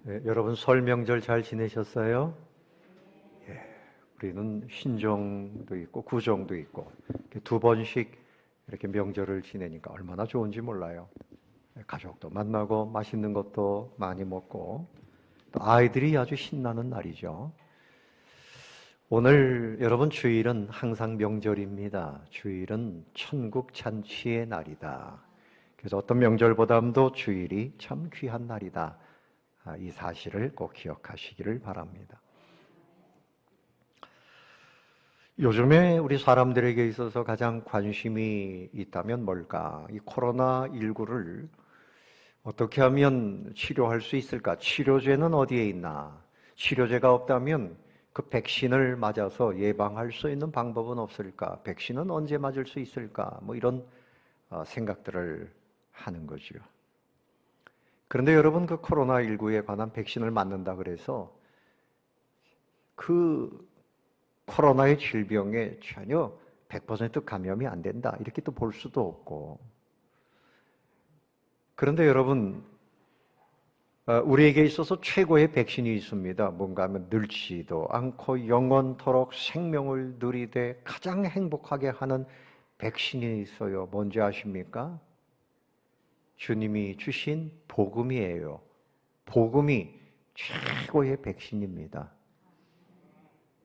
네, 여러분 설 명절 잘 지내셨어요? 예, 우리는 신정도 있고 구정도 있고 이렇게 두 번씩 이렇게 명절을 지내니까 얼마나 좋은지 몰라요. 가족도 만나고 맛있는 것도 많이 먹고 또 아이들이 아주 신나는 날이죠. 오늘 여러분 주일은 항상 명절입니다. 주일은 천국 잔치의 날이다. 그래서 어떤 명절보다도 주일이 참 귀한 날이다. 이 사실을 꼭 기억하시기를 바랍니다. 요즘에 우리 사람들에게 있어서 가장 관심이 있다면 뭘까? 이 코로나19를 어떻게 하면 치료할 수 있을까? 치료제는 어디에 있나? 치료제가 없다면 그 백신을 맞아서 예방할 수 있는 방법은 없을까? 백신은 언제 맞을 수 있을까? 뭐 이런 생각들을 하는 거죠. 그런데 여러분, 그 코로나19에 관한 백신을 맞는다 그래서 그 코로나의 질병에 전혀 100% 감염이 안 된다, 이렇게 또 볼 수도 없고. 그런데 여러분, 우리에게 있어서 최고의 백신이 있습니다. 뭔가 하면 늙지도 않고 영원토록 생명을 누리되 가장 행복하게 하는 백신이 있어요. 뭔지 아십니까? 주님이 주신 복음이에요. 복음이 최고의 백신입니다.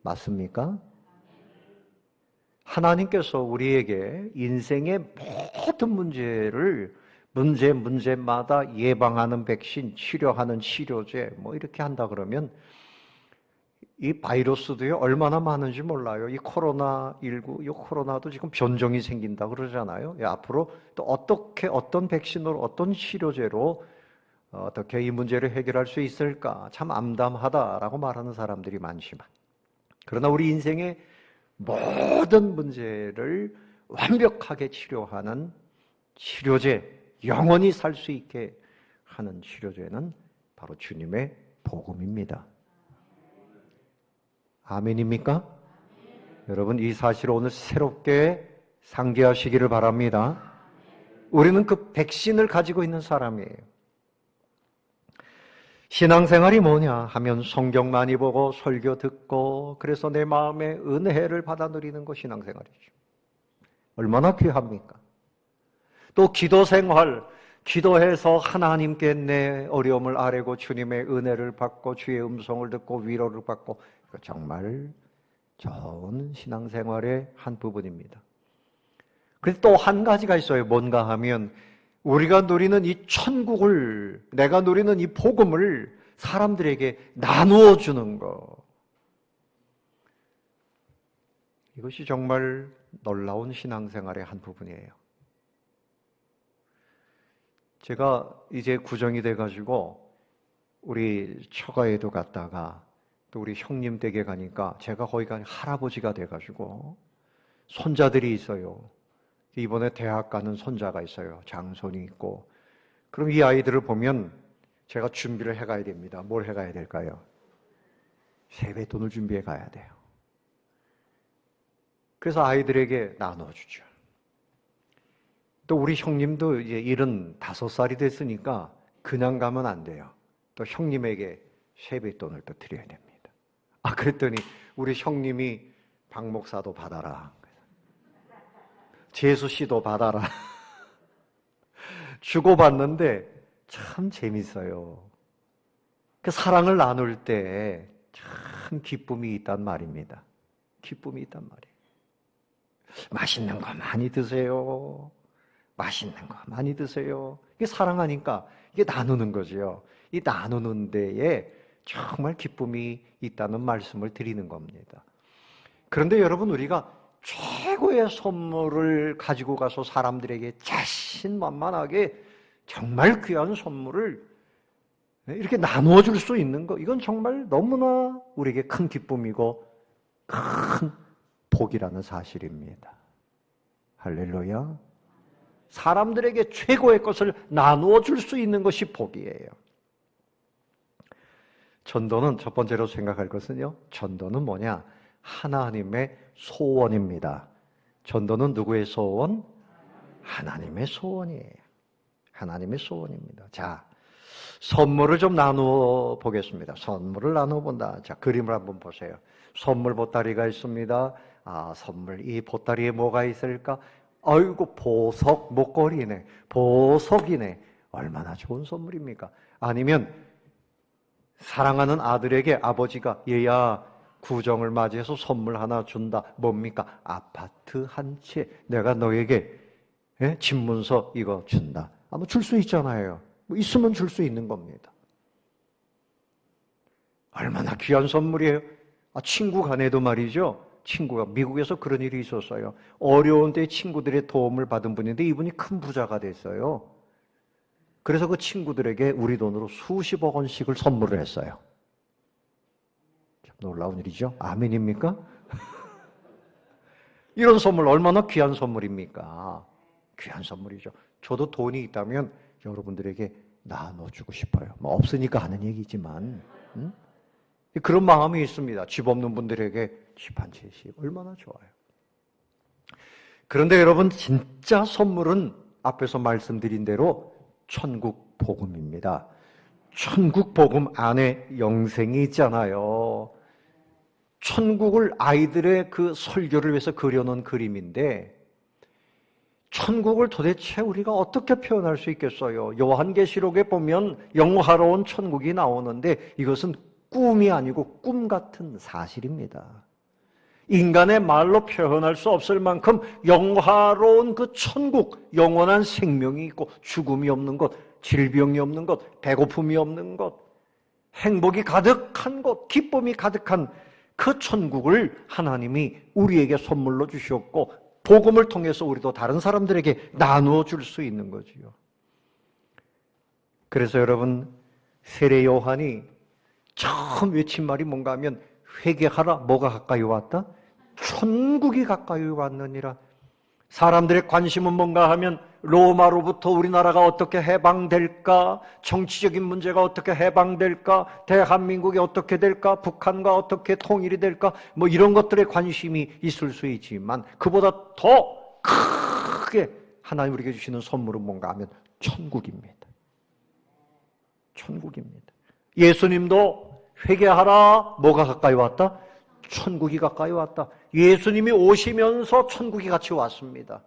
맞습니까? 하나님께서 우리에게 인생의 모든 문제마다 예방하는 백신, 치료하는 치료제, 뭐 이렇게 한다 그러면 이 바이러스도요, 얼마나 많은지 몰라요. 이 코로나19, 이 코로나도 지금 변종이 생긴다 그러잖아요. 앞으로 또 어떤 백신으로, 어떤 치료제로 어떻게 이 문제를 해결할 수 있을까? 참 암담하다라고 말하는 사람들이 많지만, 그러나 우리 인생의 모든 문제를 완벽하게 치료하는 치료제, 영원히 살 수 있게 하는 치료제는 바로 주님의 복음입니다. 아멘입니까? 여러분, 이 사실을 오늘 새롭게 상기하시기를 바랍니다. 우리는 그 백신을 가지고 있는 사람이에요. 신앙생활이 뭐냐 하면 성경 많이 보고 설교 듣고, 그래서 내 마음에 은혜를 받아 누리는 거 신앙생활이죠. 얼마나 귀합니까? 또 기도생활, 기도해서 하나님께 내 어려움을 아뢰고 주님의 은혜를 받고 주의 음성을 듣고 위로를 받고, 정말 좋은 신앙생활의 한 부분입니다. 그래서 또 한 가지가 있어요. 뭔가 하면 우리가 누리는 이 천국을, 내가 누리는 이 복음을 사람들에게 나누어 주는 것. 이것이 정말 놀라운 신앙생활의 한 부분이에요. 제가 이제 구정이 돼가지고 우리 처가에도 갔다가 또 우리 형님 댁에 가니까 제가 거기 가니 할아버지가 돼가지고 손자들이 있어요. 이번에 대학 가는 손자가 있어요. 장손이 있고. 그럼 이 아이들을 보면 제가 준비를 해가야 됩니다. 뭘 해가야 될까요? 세뱃돈을 준비해 가야 돼요. 그래서 아이들에게 나눠주죠. 또 우리 형님도 이제 75살이 됐으니까 그냥 가면 안 돼요. 또 형님에게 세뱃돈을 또 드려야 됩니다. 그랬더니 우리 형님이 박 목사도 받아라, 재수 씨도 받아라. 주고받는데 참 재밌어요. 그 사랑을 나눌 때 참 기쁨이 있단 말입니다. 기쁨이 있단 말이에요. 맛있는 거 많이 드세요. 맛있는 거 많이 드세요. 이게 사랑하니까 이게 나누는 거죠. 이 나누는 데에 정말 기쁨이 있다는 말씀을 드리는 겁니다. 그런데 여러분, 우리가 최고의 선물을 가지고 가서 사람들에게 자신만만하게 정말 귀한 선물을 이렇게 나누어 줄 수 있는 거, 이건 정말 너무나 우리에게 큰 기쁨이고 큰 복이라는 사실입니다. 할렐루야. 사람들에게 최고의 것을 나누어 줄 수 있는 것이 복이에요. 전도는 첫 번째로 생각할 것은요, 전도는 뭐냐? 하나님의 소원입니다. 전도는 누구의 소원? 하나님의 소원이에요. 하나님의 소원입니다. 자, 선물을 좀 나누어 보겠습니다. 선물을 나누어 본다. 자, 그림을 한번 보세요. 선물 보따리가 있습니다. 선물, 이 보따리에 뭐가 있을까? 아이고, 보석 목걸이네. 보석이네. 얼마나 좋은 선물입니까? 아니면 사랑하는 아들에게 아버지가 얘야, 구정을 맞이해서 선물 하나 준다. 뭡니까? 아파트 한 채. 내가 너에게 집문서 이거 준다. 아마 줄 수 있잖아요. 뭐 있으면 줄 수 있는 겁니다. 얼마나 귀한 선물이에요. 친구 간에도 말이죠. 친구가 미국에서 그런 일이 있었어요. 어려운 때 친구들의 도움을 받은 분인데 이분이 큰 부자가 됐어요. 그래서 그 친구들에게 우리 돈으로 수십억 원씩을 선물을 했어요. 참 놀라운 일이죠. 아멘입니까? 이런 선물 얼마나 귀한 선물입니까? 귀한 선물이죠. 저도 돈이 있다면 여러분들에게 나눠주고 싶어요. 뭐 없으니까 하는 얘기지만 그런 마음이 있습니다. 집 없는 분들에게 집 한 채씩 얼마나 좋아요. 그런데 여러분, 진짜 선물은 앞에서 말씀드린 대로 천국 복음입니다. 천국 복음 안에 영생이 있잖아요. 천국을 아이들의 그 설교를 위해서 그려놓은 그림인데, 천국을 도대체 우리가 어떻게 표현할 수 있겠어요? 요한계시록에 보면 영화로운 천국이 나오는데 이것은 꿈이 아니고 꿈 같은 사실입니다. 인간의 말로 표현할 수 없을 만큼 영화로운 그 천국, 영원한 생명이 있고 죽음이 없는 것, 질병이 없는 것, 배고픔이 없는 것, 행복이 가득한 것, 기쁨이 가득한 그 천국을 하나님이 우리에게 선물로 주셨고 복음을 통해서 우리도 다른 사람들에게 나누어 줄 수 있는 거지요. 그래서 여러분, 세례 요한이 처음 외친 말이 뭔가 하면 회개하라. 뭐가 가까이 왔다? 천국이 가까이 왔느니라. 사람들의 관심은 뭔가 하면 로마로부터 우리나라가 어떻게 해방될까? 정치적인 문제가 어떻게 해방될까? 대한민국이 어떻게 될까? 북한과 어떻게 통일이 될까? 뭐 이런 것들에 관심이 있을 수 있지만 그보다 더 크게 하나님 우리에게 주시는 선물은 뭔가 하면 천국입니다. 천국입니다. 예수님도 회개하라. 뭐가 가까이 왔다? 천국이 가까이 왔다. 예수님이 오시면서 천국이 같이 왔습니다.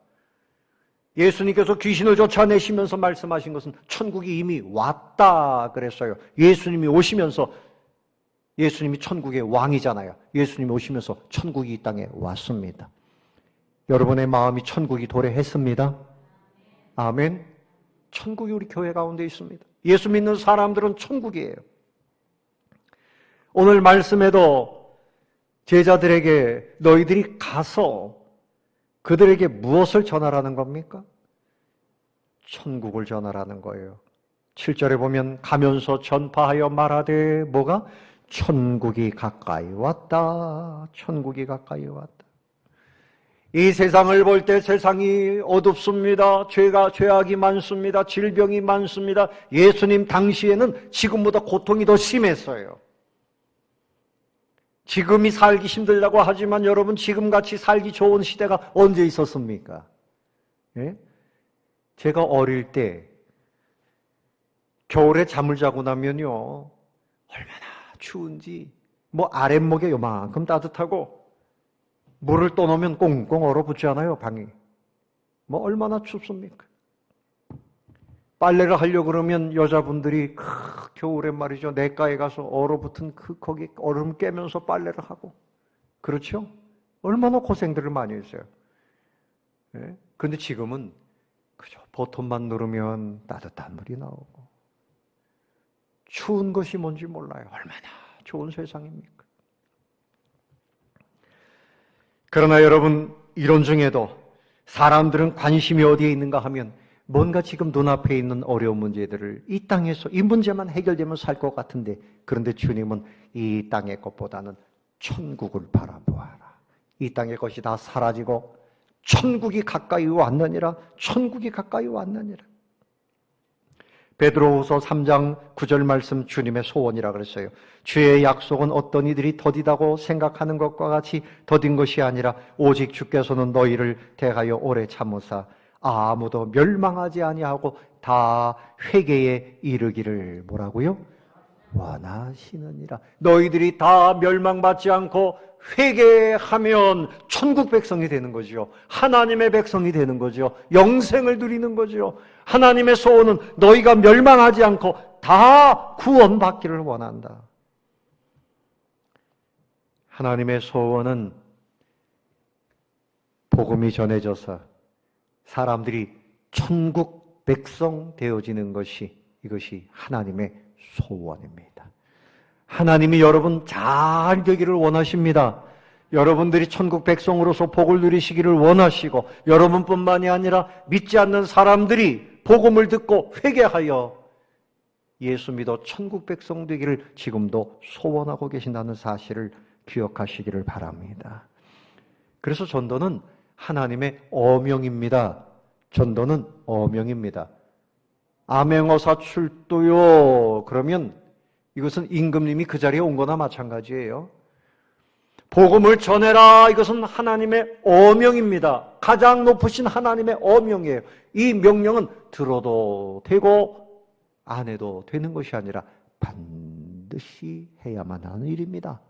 예수님께서 귀신을 쫓아내시면서 말씀하신 것은 천국이 이미 왔다 그랬어요. 예수님이 오시면서, 예수님이 천국의 왕이잖아요. 예수님이 오시면서 천국이 이 땅에 왔습니다. 여러분의 마음이 천국이 도래했습니다. 아멘. 천국이 우리 교회 가운데 있습니다. 예수 믿는 사람들은 천국이에요. 오늘 말씀에도 제자들에게 너희들이 가서 그들에게 무엇을 전하라는 겁니까? 천국을 전하라는 거예요. 7절에 보면 가면서 전파하여 말하되 뭐가? 천국이 가까이 왔다. 천국이 가까이 왔다. 이 세상을 볼 때 세상이 어둡습니다. 죄악이 많습니다. 질병이 많습니다. 예수님 당시에는 지금보다 고통이 더 심했어요. 지금이 살기 힘들다고 하지만 여러분, 지금같이 살기 좋은 시대가 언제 있었습니까? 예? 제가 어릴 때 겨울에 잠을 자고 나면요, 얼마나 추운지, 뭐 아랫목에 요만큼 따뜻하고 물을 떠놓으면 꽁꽁 얼어붙잖아요, 방이. 뭐 얼마나 춥습니까? 빨래를 하려고 그러면 여자분들이 겨울에 말이죠, 냇가에 가서 얼어붙은 거기 얼음 깨면서 빨래를 하고, 그렇죠? 얼마나 고생들을 많이 했어요. 예? 그런데 지금은 그저 버튼만 누르면 따뜻한 물이 나오고, 추운 것이 뭔지 몰라요. 얼마나 좋은 세상입니까? 그러나 여러분, 이런 중에도 사람들은 관심이 어디에 있는가 하면 뭔가 지금 눈앞에 있는 어려운 문제들을 이 땅에서 이 문제만 해결되면 살 것 같은데, 그런데 주님은 이 땅의 것보다는 천국을 바라보아라. 이 땅의 것이 다 사라지고 천국이 가까이 왔느니라. 천국이 가까이 왔느니라. 베드로후서 3장 9절 말씀, 주님의 소원이라 그랬어요. 주의 약속은 어떤 이들이 더디다고 생각하는 것과 같이 더딘 것이 아니라 오직 주께서는 너희를 대하여 오래 참으사 아무도 멸망하지 아니하고 다 회개에 이르기를 뭐라고요? 원하시느니라. 너희들이 다 멸망받지 않고 회개하면 천국 백성이 되는 거죠. 하나님의 백성이 되는 거죠. 영생을 누리는 거죠. 하나님의 소원은 너희가 멸망하지 않고 다 구원받기를 원한다. 하나님의 소원은 복음이 전해져서 사람들이 천국 백성 되어지는 것이 이것이 하나님의 소원입니다. 하나님이 여러분 잘 되기를 원하십니다. 여러분들이 천국 백성으로서 복을 누리시기를 원하시고 여러분뿐만이 아니라 믿지 않는 사람들이 복음을 듣고 회개하여 예수 믿어 천국 백성 되기를 지금도 소원하고 계신다는 사실을 기억하시기를 바랍니다. 그래서 전도는 하나님의 어명입니다. 전도는 어명입니다. 암행어사 출도요. 그러면 이것은 임금님이 그 자리에 온 거나 마찬가지예요. 복음을 전해라. 이것은 하나님의 어명입니다. 가장 높으신 하나님의 어명이에요. 이 명령은 들어도 되고 안 해도 되는 것이 아니라 반드시 해야만 하는 일입니다.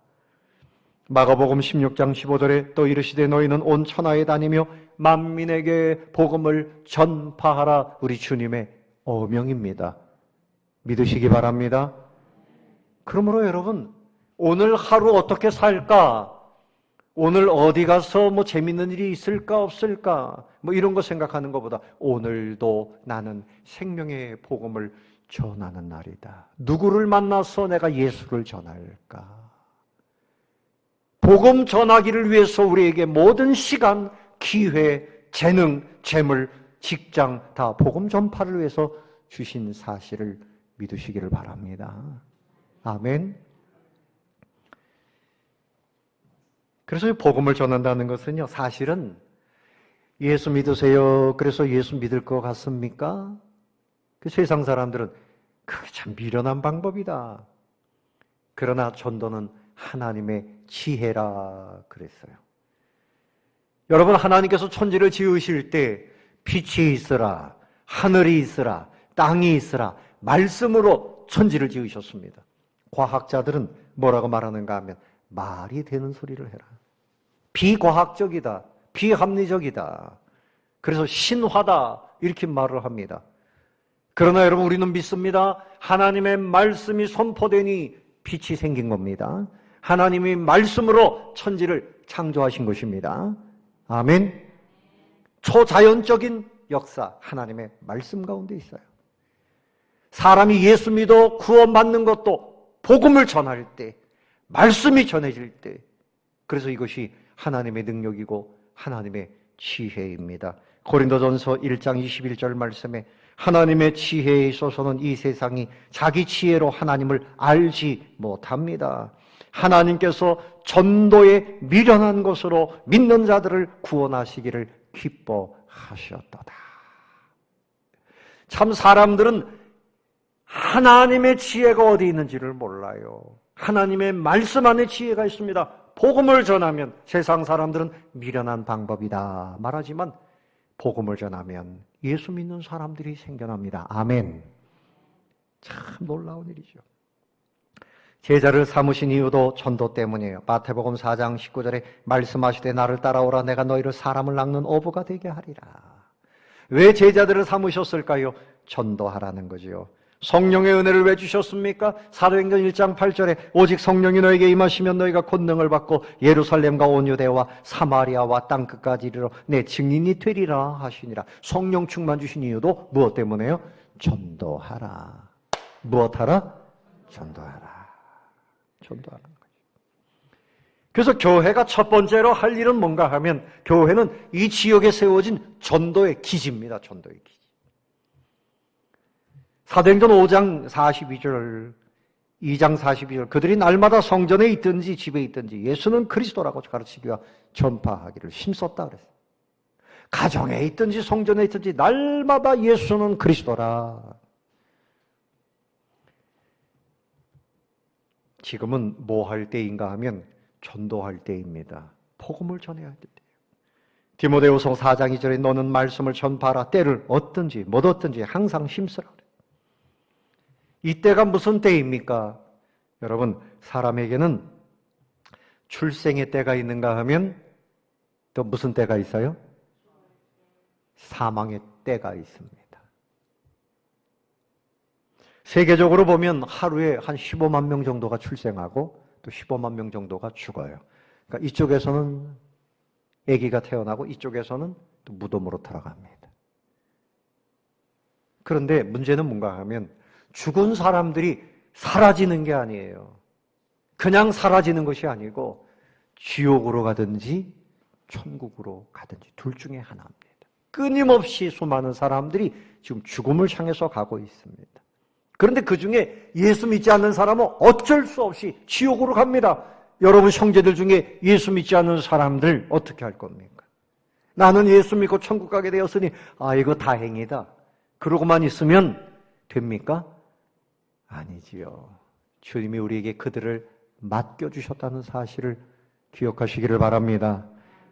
마가복음 16장 15절에 또 이르시되 너희는 온 천하에 다니며 만민에게 복음을 전파하라. 우리 주님의 어명입니다. 믿으시기 바랍니다. 그러므로 여러분 오늘 하루 어떻게 살까? 오늘 어디 가서 재밌는 일이 있을까 없을까? 이런 거 생각하는 것보다 오늘도 나는 생명의 복음을 전하는 날이다. 누구를 만나서 내가 예수를 전할까? 복음 전하기를 위해서 우리에게 모든 시간, 기회, 재능, 재물, 직장 다 복음 전파를 위해서 주신 사실을 믿으시기를 바랍니다. 아멘. 그래서 복음을 전한다는 것은요, 사실은 예수 믿으세요. 그래서 예수 믿을 것 같습니까? 그 세상 사람들은 그게 참 미련한 방법이다. 그러나 전도는 하나님의 지혜라 그랬어요. 여러분, 하나님께서 천지를 지으실 때 빛이 있으라, 하늘이 있으라, 땅이 있으라 말씀으로 천지를 지으셨습니다. 과학자들은 뭐라고 말하는가 하면 말이 되는 소리를 해라. 비과학적이다, 비합리적이다. 그래서 신화다 이렇게 말을 합니다. 그러나 여러분 우리는 믿습니다. 하나님의 말씀이 선포되니 빛이 생긴 겁니다. 하나님이 말씀으로 천지를 창조하신 것입니다. 아멘. 초자연적인 역사 하나님의 말씀 가운데 있어요. 사람이 예수 믿어 구원받는 것도 복음을 전할 때, 말씀이 전해질 때, 그래서 이것이 하나님의 능력이고 하나님의 지혜입니다. 고린도전서 1장 21절 말씀에 하나님의 지혜에 있어서는 이 세상이 자기 지혜로 하나님을 알지 못합니다. 하나님께서 전도에 미련한 것으로 믿는 자들을 구원하시기를 기뻐하셨도다. 참 사람들은 하나님의 지혜가 어디 있는지를 몰라요. 하나님의 말씀 안에 지혜가 있습니다. 복음을 전하면 세상 사람들은 미련한 방법이다 말하지만 복음을 전하면 예수 믿는 사람들이 생겨납니다. 아멘. 참 놀라운 일이죠. 제자를 삼으신 이유도 전도 때문이에요. 마태복음 4장 19절에 말씀하시되 나를 따라오라 내가 너희를 사람을 낚는 어부가 되게 하리라. 왜 제자들을 삼으셨을까요? 전도하라는 거지요. 성령의 은혜를 왜 주셨습니까? 사도행전 1장 8절에 오직 성령이 너에게 임하시면 너희가 권능을 받고 예루살렘과 온 유대와 사마리아와 땅끝까지 이르러 내 증인이 되리라 하시니라. 성령 충만 주신 이유도 무엇 때문에요? 전도하라. 무엇하라? 전도하라. 전도하는 거죠. 그래서 교회가 첫 번째로 할 일은 뭔가 하면 교회는 이 지역에 세워진 전도의 기지입니다. 전도의 기지. 사도행전 5장 42절, 2장 42절 그들이 날마다 성전에 있든지 집에 있든지 예수는 그리스도라고 가르치기와 전파하기를 힘썼다 그랬어요. 가정에 있든지 성전에 있든지 날마다 예수는 그리스도라. 지금은 뭐 할 때인가 하면 전도할 때입니다. 복음을 전해야 할 때예요. 디모데후서 4장 2절에 너는 말씀을 전파하라. 때를 얻든지 못 얻든지 항상 힘쓰라. 이 때가 무슨 때입니까? 여러분, 사람에게는 출생의 때가 있는가 하면 또 무슨 때가 있어요? 사망의 때가 있습니다. 세계적으로 보면 하루에 한 15만 명 정도가 출생하고 또 15만 명 정도가 죽어요. 그러니까 이쪽에서는 아기가 태어나고 이쪽에서는 또 무덤으로 들어갑니다. 그런데 문제는 뭔가 하면 죽은 사람들이 사라지는 게 아니에요. 그냥 사라지는 것이 아니고 지옥으로 가든지 천국으로 가든지 둘 중에 하나입니다. 끊임없이 수많은 사람들이 지금 죽음을 향해서 가고 있습니다. 그런데 그 중에 예수 믿지 않는 사람은 어쩔 수 없이 지옥으로 갑니다. 여러분 형제들 중에 예수 믿지 않는 사람들 어떻게 할 겁니까? 나는 예수 믿고 천국 가게 되었으니 이거 다행이다. 그러고만 있으면 됩니까? 아니지요. 주님이 우리에게 그들을 맡겨주셨다는 사실을 기억하시기를 바랍니다.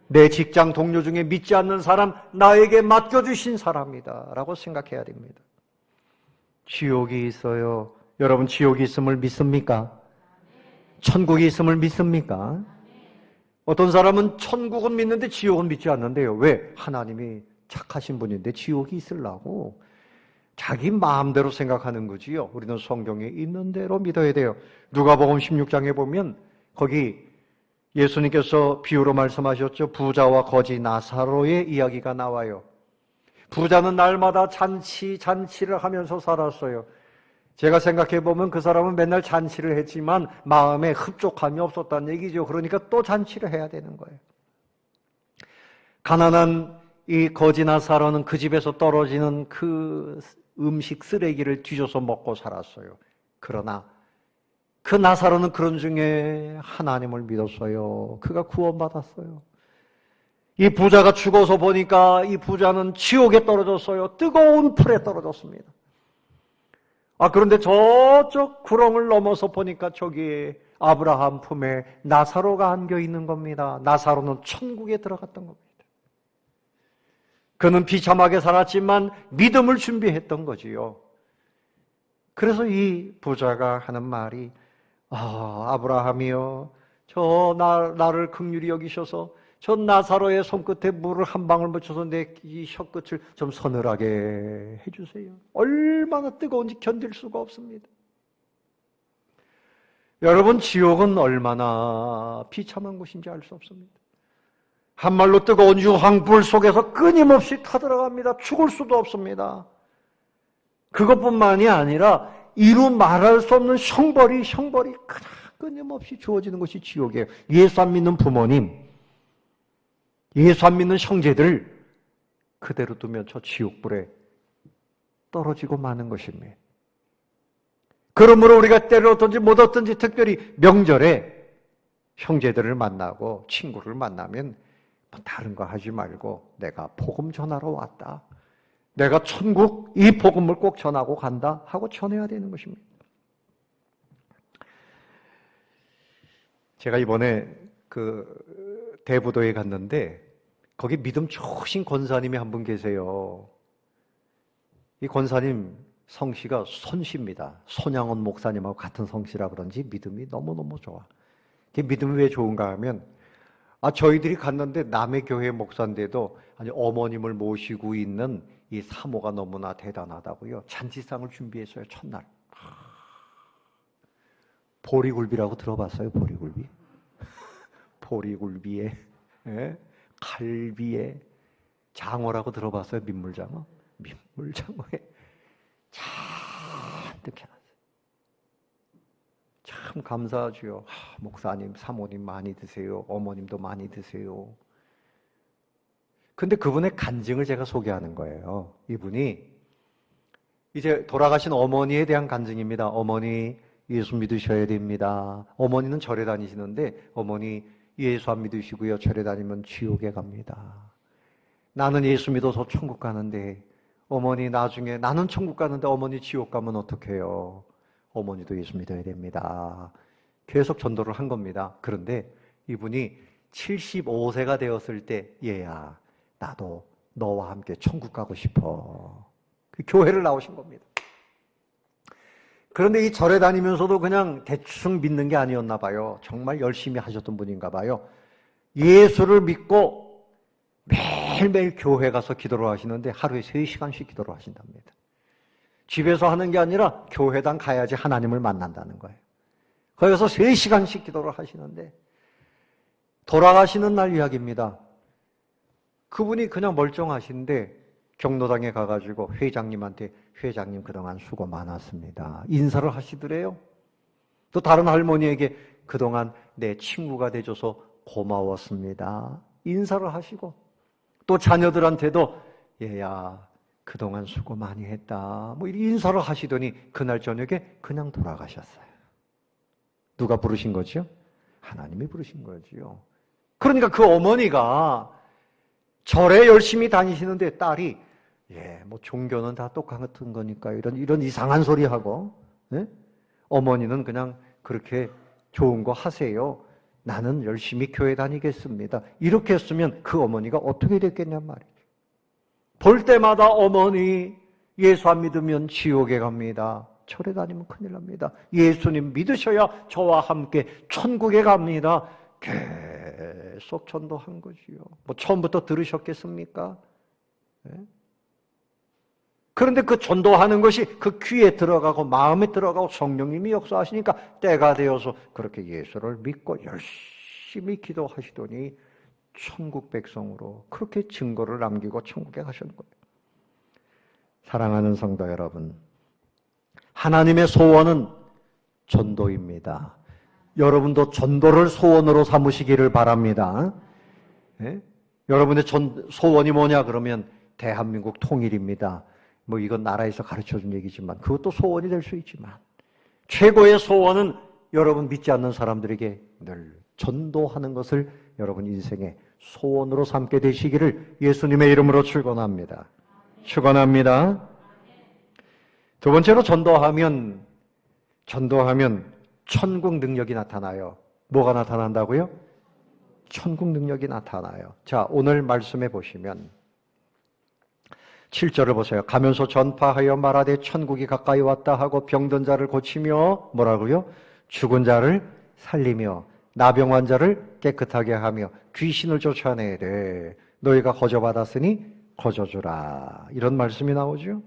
내 직장 동료 중에 믿지 않는 사람 나에게 맡겨주신 사람이다 라고 생각해야 됩니다. 지옥이 있어요. 여러분 지옥이 있음을 믿습니까? 천국이 있음을 믿습니까? 어떤 사람은 천국은 믿는데 지옥은 믿지 않는데요. 왜? 하나님이 착하신 분인데 지옥이 있으려고 자기 마음대로 생각하는 거지요. 우리는 성경에 있는 대로 믿어야 돼요. 누가복음 16장에 보면 거기 예수님께서 비유로 말씀하셨죠. 부자와 거지 나사로의 이야기가 나와요. 부자는 날마다 잔치를 하면서 살았어요. 제가 생각해 보면 그 사람은 맨날 잔치를 했지만 마음에 흡족함이 없었다는 얘기죠. 그러니까 또 잔치를 해야 되는 거예요. 가난한 이 거지 나사로는 그 집에서 떨어지는 그 음식 쓰레기를 뒤져서 먹고 살았어요. 그러나 그 나사로는 그런 중에 하나님을 믿었어요. 그가 구원받았어요. 이 부자가 죽어서 보니까 이 부자는 지옥에 떨어졌어요. 뜨거운 불에 떨어졌습니다. 그런데 저쪽 구렁을 넘어서 보니까 저기에 아브라함 품에 나사로가 안겨 있는 겁니다. 나사로는 천국에 들어갔던 겁니다. 그는 비참하게 살았지만 믿음을 준비했던 거지요. 그래서 이 부자가 하는 말이 아브라함이요, 나를 긍휼히 여기셔서 저 나사로의 손끝에 물을 한 방울 묻혀서 내 이 혀끝을 좀 서늘하게 해주세요. 얼마나 뜨거운지 견딜 수가 없습니다. 여러분 지옥은 얼마나 비참한 곳인지 알 수 없습니다. 한말로 뜨거운 유황불 속에서 끊임없이 타들어갑니다. 죽을 수도 없습니다. 그것뿐만이 아니라 이루 말할 수 없는 형벌이 끊임없이 주어지는 것이 지옥이에요. 예수 안 믿는 부모님, 예수 안 믿는 형제들 그대로 두면 저 지옥불에 떨어지고 마는 것입니다. 그러므로 우리가 때를 얻든지 못 얻든지 특별히 명절에 형제들을 만나고 친구를 만나면 다른 거 하지 말고 내가 복음 전하러 왔다. 내가 천국 이 복음을 꼭 전하고 간다 하고 전해야 되는 것입니다. 제가 이번에 그 대부도에 갔는데 거기 믿음 좋으신 권사님이 한 분 계세요. 이 권사님 성씨가 손씨입니다. 손양원 목사님하고 같은 성씨라 그런지 믿음이 너무너무 좋아. 그 믿음이 왜 좋은가 하면 저희들이 갔는데 남의 교회 목사인데도 아니 어머님을 모시고 있는 이 사모가 너무나 대단하다고요. 잔치상을 준비했어요. 첫날. 보리굴비라고 들어봤어요? 보리굴비? 보리굴비에 갈비에 장어라고 들어봤어요? 민물장어? 민물장어에 잔뜩 해놨어요. 참 감사하죠. 목사님, 사모님 많이 드세요. 어머님도 많이 드세요. 근데 그분의 간증을 제가 소개하는 거예요. 이분이 이제 돌아가신 어머니에 대한 간증입니다. 어머니 예수 믿으셔야 됩니다. 어머니는 절에 다니시는데 어머니 예수 안 믿으시고요. 절에 다니면 지옥에 갑니다. 나는 예수 믿어서 천국 가는데 어머니 나중에 나는 천국 가는데 어머니 지옥 가면 어떡해요? 어머니도 예수 믿어야 됩니다. 계속 전도를 한 겁니다. 그런데 이분이 75세가 되었을 때 얘야 나도 너와 함께 천국 가고 싶어. 그 교회를 나오신 겁니다. 그런데 이 절에 다니면서도 그냥 대충 믿는 게 아니었나 봐요. 정말 열심히 하셨던 분인가 봐요. 예수를 믿고 매일매일 교회 가서 기도를 하시는데 하루에 3시간씩 기도를 하신답니다. 집에서 하는 게 아니라 교회당 가야지 하나님을 만난다는 거예요. 거기서 3시간씩 기도를 하시는데 돌아가시는 날 이야기입니다. 그분이 그냥 멀쩡하신데 경로당에 가가지고 회장님한테 회장님 그동안 수고 많았습니다. 인사를 하시더래요. 또 다른 할머니에게 그동안 내 친구가 돼줘서 고마웠습니다. 인사를 하시고 또 자녀들한테도 얘야 그동안 수고 많이 했다. 뭐 이렇게 인사를 하시더니 그날 저녁에 그냥 돌아가셨어요. 누가 부르신 거죠? 하나님이 부르신 거지요. 그러니까 그 어머니가 절에 열심히 다니시는데 딸이 뭐 종교는 다 똑같은 거니까 이런 이상한 소리 하고 어머니는 그냥 그렇게 좋은 거 하세요. 나는 열심히 교회 다니겠습니다. 이렇게 했으면 그 어머니가 어떻게 됐겠냔 말이죠. 볼 때마다 어머니 예수 안 믿으면 지옥에 갑니다. 절에 다니면 큰일 납니다. 예수님 믿으셔야 저와 함께 천국에 갑니다. 계속 전도한 거지요. 뭐 처음부터 들으셨겠습니까? 그런데 그 전도하는 것이 그 귀에 들어가고 마음에 들어가고 성령님이 역사하시니까 때가 되어서 그렇게 예수를 믿고 열심히 기도하시더니 천국 백성으로 그렇게 증거를 남기고 천국에 가셨는 거예요. 사랑하는 성도 여러분, 하나님의 소원은 전도입니다. 여러분도 전도를 소원으로 삼으시기를 바랍니다. 여러분의 소원이 뭐냐 그러면 대한민국 통일입니다. 뭐 이건 나라에서 가르쳐준 얘기지만 그것도 소원이 될 수 있지만 최고의 소원은 여러분 믿지 않는 사람들에게 늘 전도하는 것을 여러분 인생의 소원으로 삼게 되시기를 예수님의 이름으로 축원합니다. 축원합니다. 두 번째로 전도하면 천국 능력이 나타나요. 뭐가 나타난다고요? 천국 능력이 나타나요. 자, 오늘 말씀해 보시면 7절을 보세요. 가면서 전파하여 말하되 천국이 가까이 왔다 하고 병든 자를 고치며 뭐라고요? 죽은 자를 살리며 나병 환자를 깨끗하게 하며 귀신을 쫓아내되 너희가 거저받았으니 거저주라. 이런 말씀이 나오죠.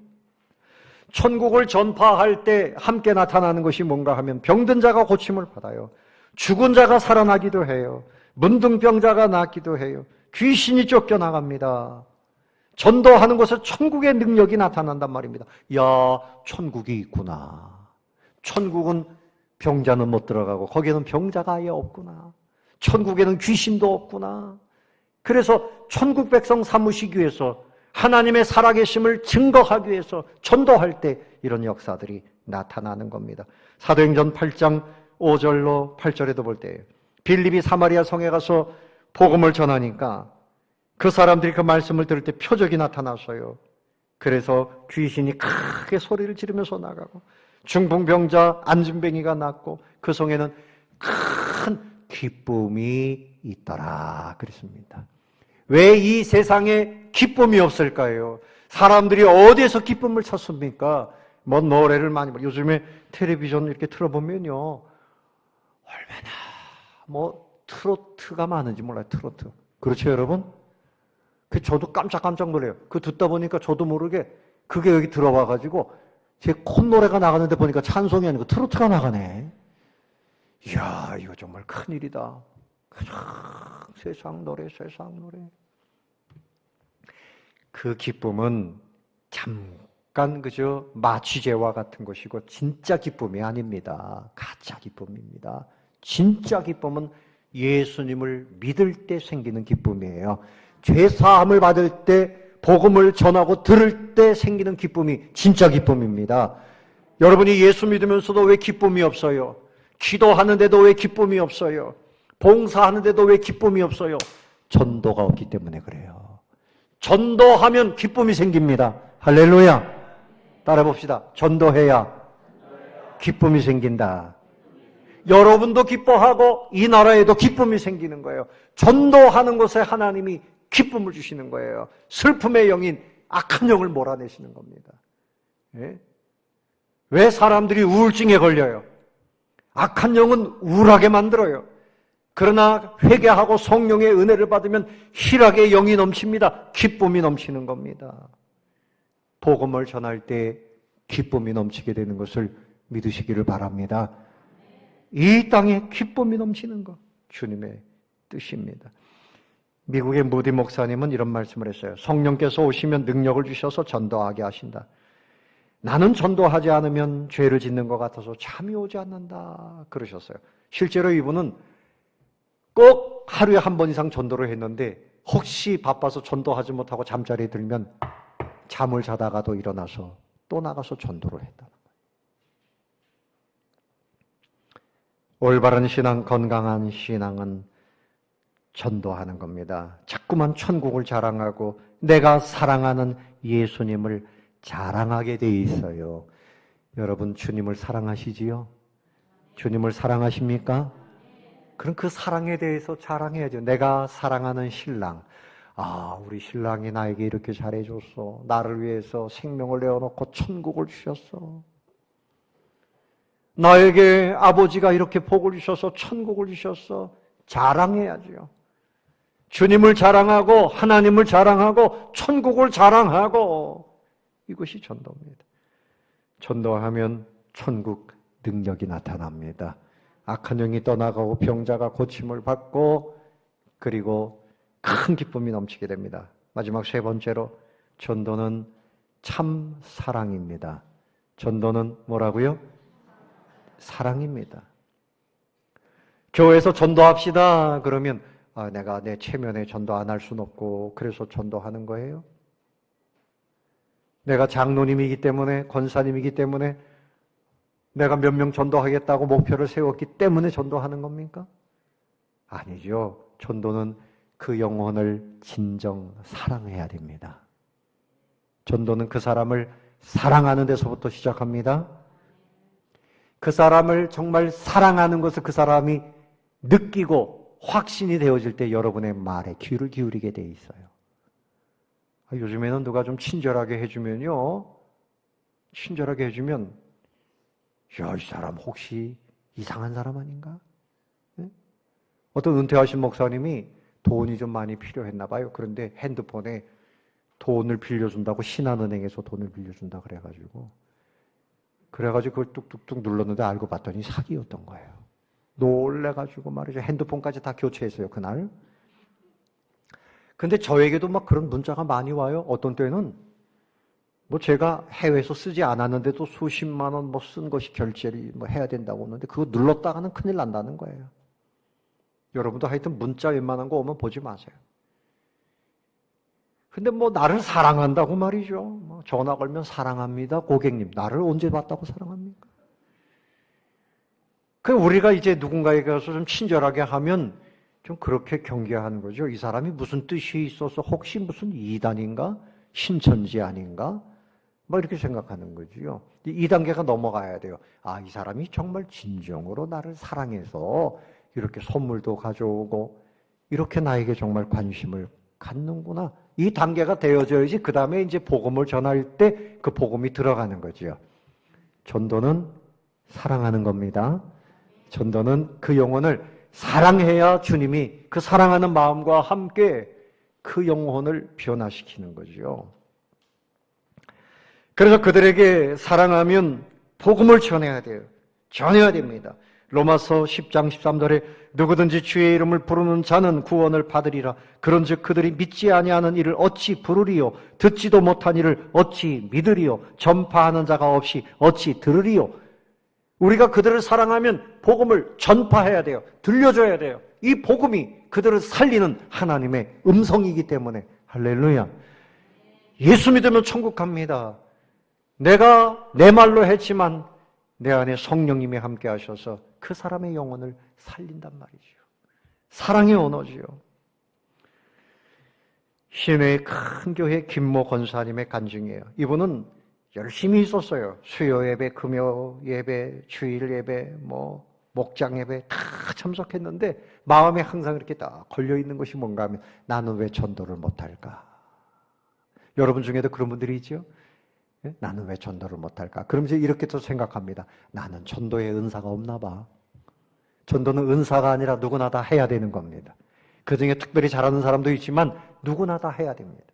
천국을 전파할 때 함께 나타나는 것이 뭔가 하면 병든 자가 고침을 받아요. 죽은 자가 살아나기도 해요. 문둥병자가 낫기도 해요. 귀신이 쫓겨나갑니다. 전도하는 곳에 천국의 능력이 나타난단 말입니다. 야, 천국이 있구나. 천국은 병자는 못 들어가고 거기에는 병자가 아예 없구나. 천국에는 귀신도 없구나. 그래서 천국 백성 삼으시기 위해서 하나님의 살아계심을 증거하기 위해서 전도할 때 이런 역사들이 나타나는 겁니다. 사도행전 8장 5절로 8절에도 볼 때 빌립이 사마리아 성에 가서 복음을 전하니까 그 사람들이 그 말씀을 들을 때 표적이 나타났어요. 그래서 귀신이 크게 소리를 지르면서 나가고 중풍병자 안진뱅이가 낫고 그 성에는 큰 기쁨이 있더라 그랬습니다. 왜 이 세상에 기쁨이 없을까요? 사람들이 어디에서 기쁨을 찾습니까? 뭐 노래를 많이 요즘에 텔레비전 이렇게 틀어보면요 얼마나 뭐 트로트가 많은지 몰라요. 트로트. 그렇죠 여러분? 저도 깜짝 놀래요. 듣다 보니까 저도 모르게 그게 여기 들어와가지고 제 콧노래가 나가는데 보니까 찬송이 아니고 트로트가 나가네. 이야, 이거 정말 큰일이다. 세상 노래. 그 기쁨은 잠깐 그저 마취제와 같은 것이고 진짜 기쁨이 아닙니다. 가짜 기쁨입니다. 진짜 기쁨은 예수님을 믿을 때 생기는 기쁨이에요. 죄 사함을 받을 때 복음을 전하고 들을 때 생기는 기쁨이 진짜 기쁨입니다. 여러분이 예수 믿으면서도 왜 기쁨이 없어요? 기도하는데도 왜 기쁨이 없어요? 봉사하는데도 왜 기쁨이 없어요? 전도가 없기 때문에 그래요. 전도하면 기쁨이 생깁니다. 할렐루야. 따라 봅시다. 전도해야 기쁨이 생긴다. 여러분도 기뻐하고 이 나라에도 기쁨이 생기는 거예요. 전도하는 곳에 하나님이 기쁨을 주시는 거예요. 슬픔의 영인 악한 영을 몰아내시는 겁니다. 예? 왜 사람들이 우울증에 걸려요? 악한 영은 우울하게 만들어요. 그러나 회개하고 성령의 은혜를 받으면 희락의 영이 넘칩니다. 기쁨이 넘치는 겁니다. 복음을 전할 때 기쁨이 넘치게 되는 것을 믿으시기를 바랍니다. 이 땅에 기쁨이 넘치는 것, 주님의 뜻입니다. 미국의 무디 목사님은 이런 말씀을 했어요. 성령께서 오시면 능력을 주셔서 전도하게 하신다. 나는 전도하지 않으면 죄를 짓는 것 같아서 잠이 오지 않는다 그러셨어요. 실제로 이분은 꼭 하루에 한 번 이상 전도를 했는데 혹시 바빠서 전도하지 못하고 잠자리에 들면 잠을 자다가도 일어나서 또 나가서 전도를 했다는 거예요. 올바른 신앙, 건강한 신앙은 전도하는 겁니다. 자꾸만 천국을 자랑하고 내가 사랑하는 예수님을 자랑하게 돼 있어요. 여러분 주님을 사랑하시지요? 주님을 사랑하십니까? 그럼 그 사랑에 대해서 자랑해야죠. 내가 사랑하는 신랑. 아, 우리 신랑이 나에게 이렇게 잘해줬어. 나를 위해서 생명을 내어놓고 천국을 주셨어. 나에게 아버지가 이렇게 복을 주셔서 천국을 주셨어. 자랑해야죠. 주님을 자랑하고 하나님을 자랑하고 천국을 자랑하고 이것이 전도입니다. 전도하면 천국 능력이 나타납니다. 악한 영이 떠나가고 병자가 고침을 받고 그리고 큰 기쁨이 넘치게 됩니다. 마지막 세 번째로 전도는 참 사랑입니다. 전도는 뭐라고요? 사랑입니다. 교회에서 전도합시다 그러면 내가 내 체면에 전도 안 할 수는 없고 그래서 전도하는 거예요? 내가 장로님이기 때문에 권사님이기 때문에 내가 몇 명 전도하겠다고 목표를 세웠기 때문에 전도하는 겁니까? 아니죠. 전도는 그 영혼을 진정 사랑해야 됩니다. 전도는 그 사람을 사랑하는 데서부터 시작합니다. 그 사람을 정말 사랑하는 것을 그 사람이 느끼고 확신이 되어질 때 여러분의 말에 귀를 기울이게 돼 있어요. 요즘에는 누가 좀 친절하게 해주면요. 친절하게 해주면 야, 이 사람 혹시 이상한 사람 아닌가? 네? 어떤 은퇴하신 목사님이 돈이 좀 많이 필요했나 봐요. 그런데 핸드폰에 돈을 빌려준다고 신한은행에서 돈을 빌려준다 그래가지고 그걸 뚝뚝뚝 눌렀는데 알고 봤더니 사기였던 거예요. 놀래가지고 말이죠. 핸드폰까지 다 교체했어요, 그날. 근데 저에게도 막 그런 문자가 많이 와요. 어떤 때는 뭐 제가 해외에서 쓰지 않았는데도 수십만 원 뭐 쓴 것이 결제를 뭐 해야 된다고 하는데 그거 눌렀다가는 큰일 난다는 거예요. 여러분도 하여튼 문자 웬만한 거 오면 보지 마세요. 근데 뭐 나를 사랑한다고 말이죠. 뭐 전화 걸면 사랑합니다. 고객님, 나를 언제 봤다고 사랑합니까? 그 우리가 이제 누군가에게 가서 좀 친절하게 하면 좀 그렇게 경계하는 거죠. 이 사람이 무슨 뜻이 있어서 혹시 무슨 이단인가? 신천지 아닌가? 뭐 이렇게 생각하는 거지요. 이 단계가 넘어가야 돼요. 아, 이 사람이 정말 진정으로 나를 사랑해서 이렇게 선물도 가져오고 이렇게 나에게 정말 관심을 갖는구나. 이 단계가 되어져야지 그 다음에 이제 복음을 전할 때 그 복음이 들어가는 거지요. 전도는 사랑하는 겁니다. 전도는 그 영혼을 사랑해야 주님이 그 사랑하는 마음과 함께 그 영혼을 변화시키는 거죠. 그래서 그들에게 사랑하면 복음을 전해야 돼요. 전해야 됩니다. 로마서 10장 13절에 누구든지 주의 이름을 부르는 자는 구원을 받으리라. 그런즉 그들이 믿지 아니하는 일을 어찌 부르리요? 듣지도 못한 일을 어찌 믿으리요? 전파하는 자가 없이 어찌 들으리요? 우리가 그들을 사랑하면 복음을 전파해야 돼요. 들려줘야 돼요. 이 복음이 그들을 살리는 하나님의 음성이기 때문에 할렐루야. 예수 믿으면 천국 갑니다. 내가 내 말로 했지만 내 안에 성령님이 함께 하셔서 그 사람의 영혼을 살린단 말이죠. 사랑의 언어지요. 시내의 큰 교회 김모 권사님의 간증이에요. 이분은 열심히 있었어요. 수요 예배, 금요 예배, 주일 예배, 뭐 목장 예배 다 참석했는데 마음에 항상 이렇게 딱 걸려있는 것이 뭔가 하면 나는 왜 전도를 못할까? 여러분 중에도 그런 분들이 있죠? 예? 나는 왜 전도를 못할까? 그러면서 이렇게 또 생각합니다. 나는 전도의 은사가 없나 봐. 전도는 은사가 아니라 누구나 다 해야 되는 겁니다. 그 중에 특별히 잘하는 사람도 있지만 누구나 다 해야 됩니다.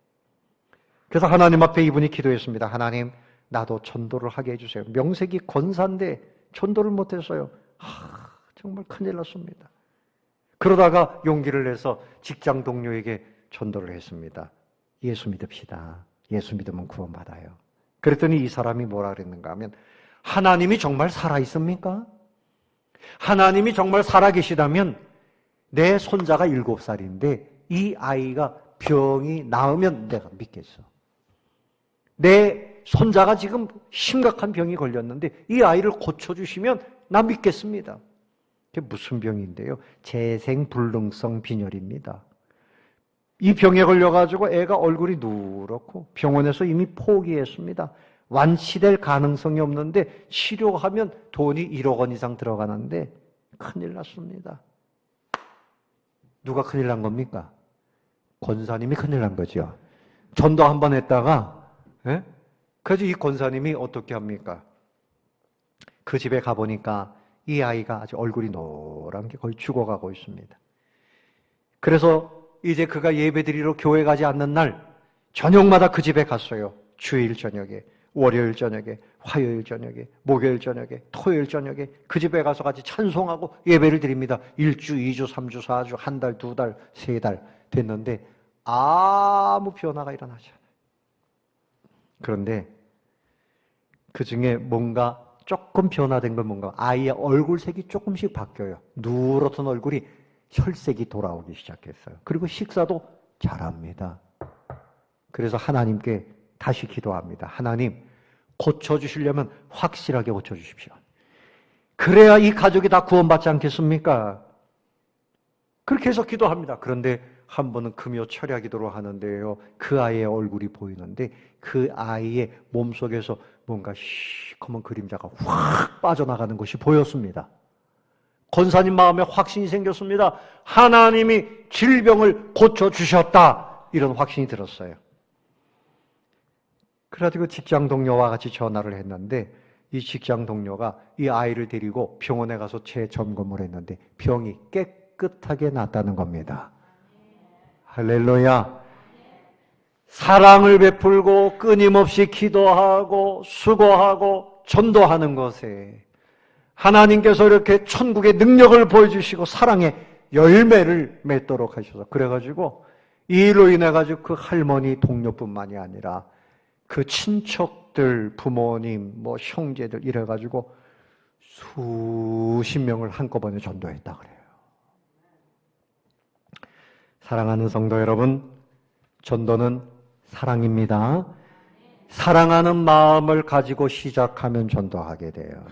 그래서 하나님 앞에 이분이 기도했습니다. 하나님, 나도 전도를 하게 해주세요. 명색이 권사인데 전도를 못했어요. 정말 큰일 났습니다. 그러다가 용기를 내서 직장 동료에게 전도를 했습니다. 예수 믿읍시다. 예수 믿으면 구원받아요. 그랬더니 이 사람이 뭐라 그랬는가 하면 하나님이 정말 살아있습니까? 하나님이 정말 살아계시다면 내 손자가 7살인데 이 아이가 병이 나으면 내가 믿겠어. 내 손자가 지금 심각한 병이 걸렸는데 이 아이를 고쳐주시면 나 믿겠습니다. 그게 무슨 병인데요? 재생불능성 빈혈입니다. 이 병에 걸려가지고 애가 얼굴이 누렇고 병원에서 이미 포기했습니다. 완치될 가능성이 없는데 치료하면 돈이 1억 원 이상 들어가는데 큰일 났습니다. 누가 큰일 난 겁니까? 권사님이 큰일 난 거죠. 전도 한 번 했다가 그래서 이 권사님이 어떻게 합니까? 그 집에 가보니까 이 아이가 아주 얼굴이 노란 게 거의 죽어가고 있습니다. 그래서 이제 그가 예배드리러 교회 가지 않는 날 저녁마다 그 집에 갔어요. 주일 저녁에, 월요일 저녁에, 화요일 저녁에, 목요일 저녁에, 토요일 저녁에 그 집에 가서 같이 찬송하고 예배를 드립니다. 1주, 2주, 3주, 4주, 한 달, 2달, 3달 됐는데 아무 변화가 일어나지 않아요. 그런데 그 중에 뭔가 조금 변화된 건 뭔가 아이의 얼굴색이 조금씩 바뀌어요. 누렇던 얼굴이 혈색이 돌아오기 시작했어요. 그리고 식사도 잘합니다. 그래서 하나님께 다시 기도합니다. 하나님, 고쳐주시려면 확실하게 고쳐주십시오. 그래야 이 가족이 다 구원받지 않겠습니까? 그렇게 해서 기도합니다. 그런데 한 번은 금요 철야 기도로 하는데요. 그 아이의 얼굴이 보이는데 그 아이의 몸속에서 뭔가 시커먼 그림자가 확 빠져나가는 것이 보였습니다. 권사님 마음에 확신이 생겼습니다. 하나님이 질병을 고쳐주셨다. 이런 확신이 들었어요. 그래가지고 직장 동료와 같이 전화를 했는데 이 직장 동료가 이 아이를 데리고 병원에 가서 재점검을 했는데 병이 깨끗하게 낫다는 겁니다. 할렐루야. 사랑을 베풀고 끊임없이 기도하고 수고하고 전도하는 것에 하나님께서 이렇게 천국의 능력을 보여주시고 사랑의 열매를 맺도록 하셔서 그래가지고 이 일로 인해가지고 그 할머니 동료뿐만이 아니라 그 친척들, 부모님, 형제들 이래가지고 수십 명을 한꺼번에 전도했다 그래요. 사랑하는 성도 여러분, 전도는 사랑입니다. 사랑하는 마음을 가지고 시작하면 전도하게 돼요.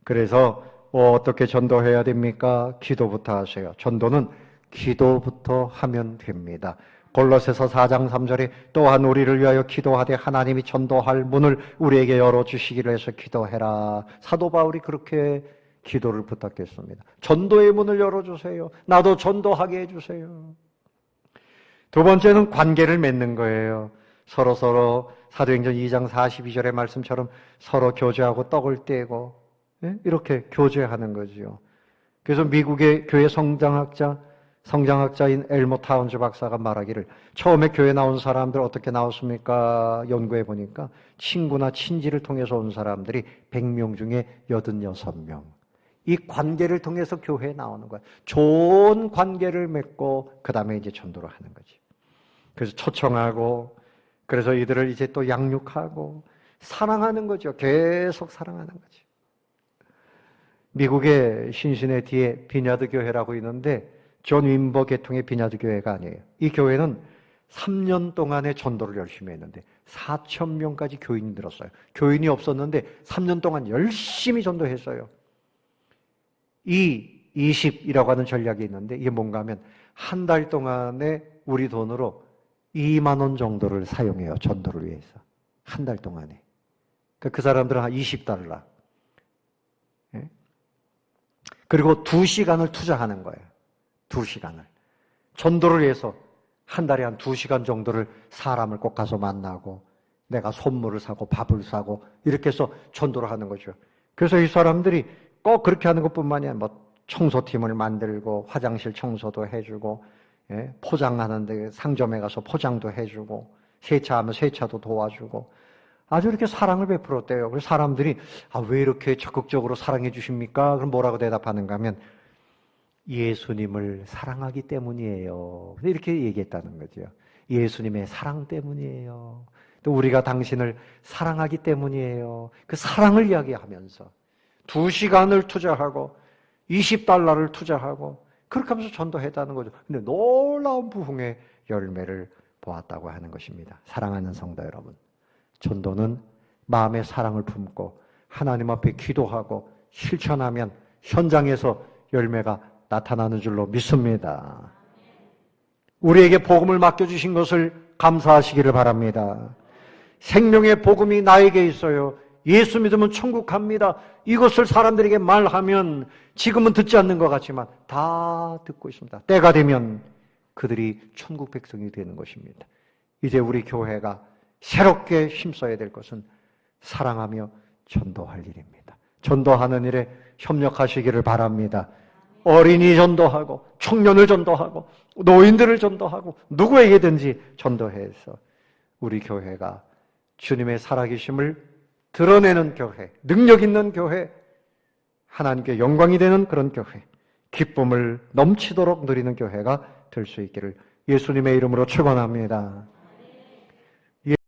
그래서 어떻게 전도해야 됩니까? 기도부터 하세요. 전도는 기도부터 하면 됩니다. 골로새서 4장 3절에 또한 우리를 위하여 기도하되 하나님이 전도할 문을 우리에게 열어주시기를 해서 기도해라. 사도 바울이 그렇게 기도를 부탁했습니다. 전도의 문을 열어주세요. 나도 전도하게 해주세요. 두 번째는 관계를 맺는 거예요. 서로 사도행전 2장 42절의 말씀처럼 서로 교제하고 떡을 떼고 이렇게 교제하는 거지요. 그래서 미국의 교회 성장학자인 엘모 타운즈 박사가 말하기를 처음에 교회 나온 사람들 어떻게 나왔습니까? 연구해 보니까 친구나 친지를 통해서 온 사람들이 100명 중에 86명. 이 관계를 통해서 교회에 나오는 거예요. 좋은 관계를 맺고 그 다음에 이제 전도를 하는 거지. 그래서 초청하고 그래서 이들을 이제 또 양육하고 사랑하는 거죠. 계속 사랑하는 거지. 미국의 신시내티에 비냐드 교회라고 있는데 존 윈버 계통의 비냐드 교회가 아니에요. 이 교회는 3년 동안의 전도를 열심히 했는데 4,000명까지 교인이 늘었어요. 교인이 없었는데 3년 동안 열심히 전도했어요. 이 20이라고 하는 전략이 있는데 이게 뭔가 하면 한 달 동안에 우리 돈으로 2만 원 정도를 사용해요. 전도를 위해서. 한 달 동안에. 그 사람들은 한 $20. 그리고 2시간을 투자하는 거예요. 2시간을. 전도를 위해서 한 달에 한 2시간 정도를 사람을 꼭 가서 만나고 내가 선물을 사고 밥을 사고 이렇게 해서 전도를 하는 거죠. 그래서 이 사람들이 꼭 그렇게 하는 것뿐만이 아니라 뭐 청소팀을 만들고 화장실 청소도 해주고, 예? 포장하는데 상점에 가서 포장도 해주고, 세차하면 세차도 도와주고, 아주 이렇게 사랑을 베풀었대요. 그래서 사람들이 왜 이렇게 적극적으로 사랑해 주십니까? 그럼 뭐라고 대답하는가 하면 예수님을 사랑하기 때문이에요. 이렇게 얘기했다는 거죠. 예수님의 사랑 때문이에요. 또 우리가 당신을 사랑하기 때문이에요. 그 사랑을 이야기하면서 2시간을 투자하고 20달러를 투자하고 그렇게 하면서 전도했다는 거죠. 근데 놀라운 부흥의 열매를 보았다고 하는 것입니다. 사랑하는 성도 여러분, 전도는 마음의 사랑을 품고 하나님 앞에 기도하고 실천하면 현장에서 열매가 나타나는 줄로 믿습니다. 우리에게 복음을 맡겨주신 것을 감사하시기를 바랍니다. 생명의 복음이 나에게 있어요. 예수 믿으면 천국 갑니다. 이것을 사람들에게 말하면 지금은 듣지 않는 것 같지만 다 듣고 있습니다. 때가 되면 그들이 천국 백성이 되는 것입니다. 이제 우리 교회가 새롭게 힘써야 될 것은 사랑하며 전도할 일입니다. 전도하는 일에 협력하시기를 바랍니다. 어린이 전도하고 청년을 전도하고 노인들을 전도하고 누구에게든지 전도해서 우리 교회가 주님의 살아계심을 드러내는 교회, 능력 있는 교회, 하나님께 영광이 되는 그런 교회, 기쁨을 넘치도록 누리는 교회가 될 수 있기를 예수님의 이름으로 축원합니다.